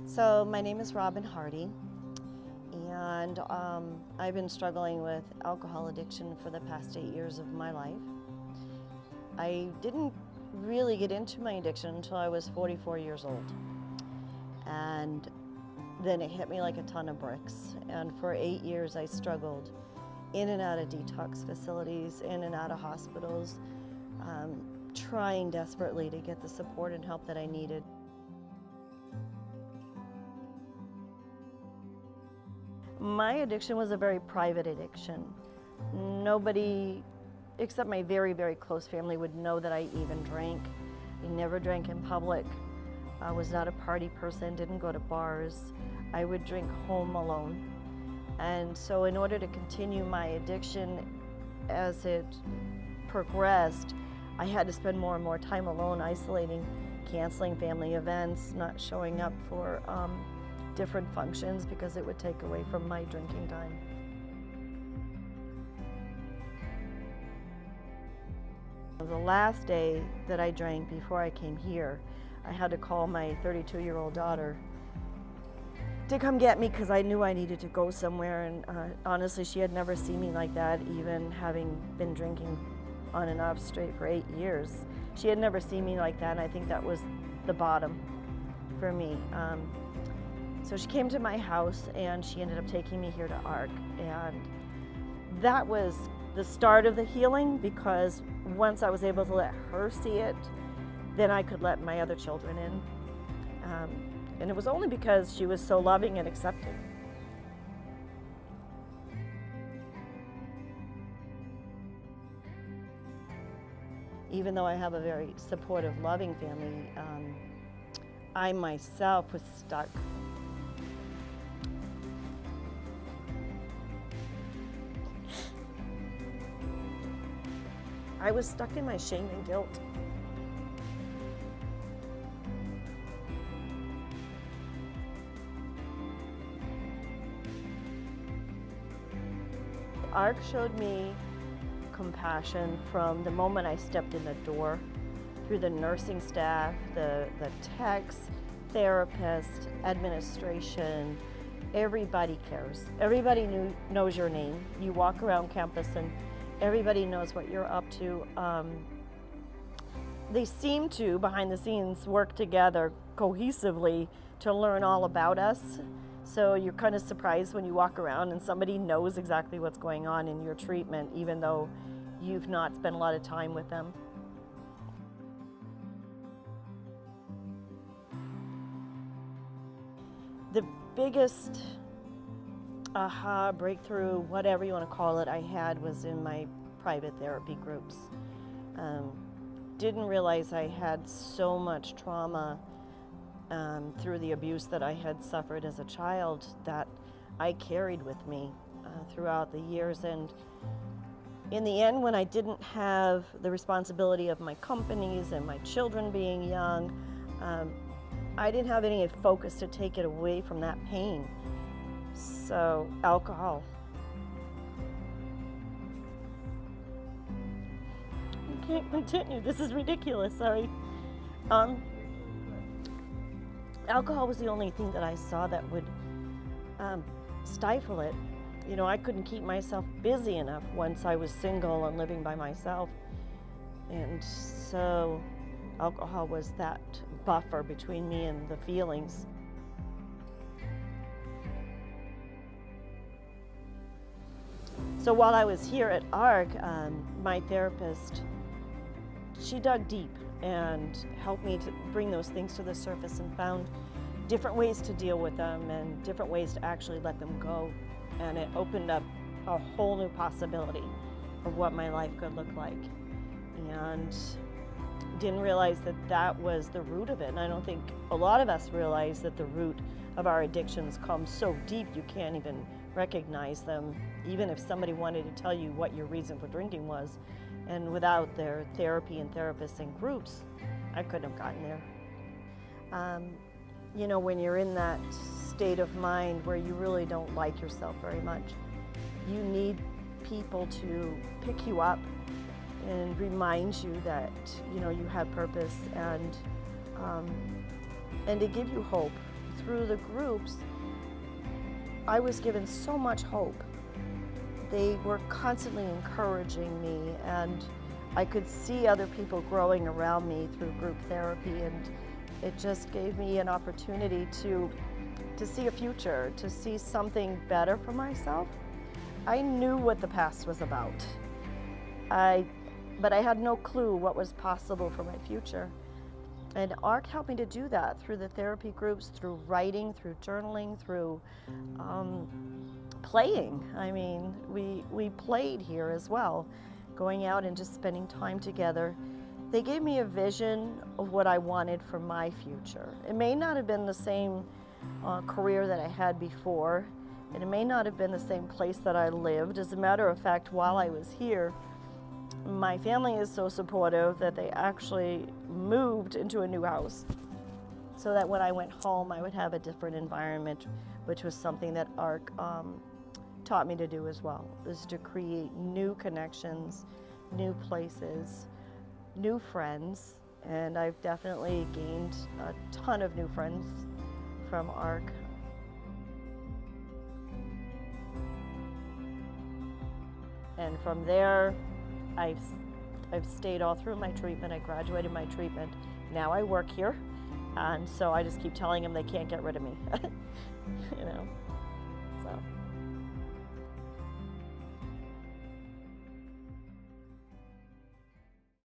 So my name is Robyn Hardy, and I've been struggling with alcohol addiction for the past 8 years of my life. I didn't really get into my addiction until I was 44 years old. And then it hit me like a ton of bricks. And for 8 years I struggled in and out of detox facilities, in and out of hospitals, trying desperately to get the support and help that I needed. My addiction was a very private addiction. Nobody, except my very, very close family, would know that I even drank. I never drank in public. I was not a party person, didn't go to bars. I would drink home alone. And so in order to continue my addiction as it progressed, I had to spend more and more time alone, isolating, canceling family events, not showing up for different functions because it would take away from my drinking time. The last day that I drank before I came here, I had to call my 32-year-old daughter to come get me because I knew I needed to go somewhere, and honestly, she had never seen me like that, even having been drinking on and off straight for 8 years. She had never seen me like that, and I think that was the bottom for me. So she came to my house and she ended up taking me here to ARC, and that was the start of the healing, because once I was able to let her see it, then I could let my other children in. And it was only because she was so loving and accepting. Even though I have a very supportive, loving family, I myself was stuck. I was stuck in my shame and guilt. ARC showed me compassion from the moment I stepped in the door, through the nursing staff, the techs, therapists, administration. Everybody cares. Everybody knows your name. You walk around campus and everybody knows what you're up to. They seem to, behind the scenes, work together cohesively to learn all about us. So you're kind of surprised when you walk around and somebody knows exactly what's going on in your treatment, even though you've not spent a lot of time with them. The biggest aha, breakthrough, whatever you want to call it, I had was in my private therapy groups. Didn't realize I had so much trauma through the abuse that I had suffered as a child that I carried with me throughout the years. And in the end, when I didn't have the responsibility of my companies and my children being young, I didn't have any focus to take it away from that pain. So, alcohol. I can't continue. This is ridiculous. Sorry. Alcohol was the only thing that I saw that would stifle it. You know, I couldn't keep myself busy enough once I was single and living by myself. And so, alcohol was that buffer between me and the feelings. So while I was here at ARC, my therapist, she dug deep and helped me to bring those things to the surface and found different ways to deal with them and different ways to actually let them go. And it opened up a whole new possibility of what my life could look like. And didn't realize that that was the root of it. And I don't think a lot of us realize that the root of our addictions comes so deep you can't even recognize them, even if somebody wanted to tell you what your reason for drinking was. And without their therapy and therapists and groups, I couldn't have gotten there. You know, when you're in that state of mind where you really don't like yourself very much, you need people to pick you up and remind you that, you know, you have purpose, and to give you hope through the groups, I was given so much hope. They were constantly encouraging me, and I could see other people growing around me through group therapy, and it just gave me an opportunity to see a future, to see something better for myself. I knew what the past was about, but I had no clue what was possible for my future. And ARC helped me to do that through the therapy groups, through writing, through journaling, through playing. I mean, we played here as well, going out and just spending time together. They gave me a vision of what I wanted for my future. It may not have been the same career that I had before, and it may not have been the same place that I lived. As a matter of fact, while I was here, my family is so supportive that they actually moved into a new house so that when I went home, I would have a different environment, which was something that ARC taught me to do as well, is to create new connections, new places, new friends, and I've definitely gained a ton of new friends from ARC. And from there, I've stayed all through my treatment. I graduated my treatment. Now I work here, and so I just keep telling them they can't get rid of me. You know, so.